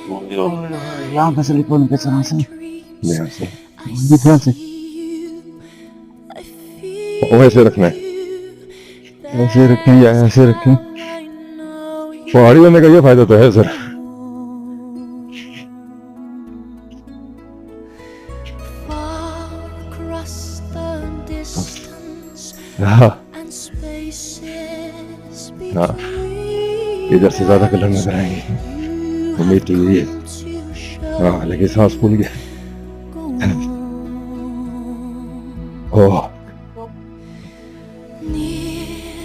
यहाँ पे से लिपोन के चला से ध्यान से, ये ध्यान से वैसे रखना है। ऐसे रखें या ऐसे रखें। पहाड़ी होने का ये फायदा तो है सर। हाँ हाँ, इधर से ज्यादा कलर नजर आएंगे, उम्मीद तो यही है। हाँ लेकिन सांस फूल गया। ओह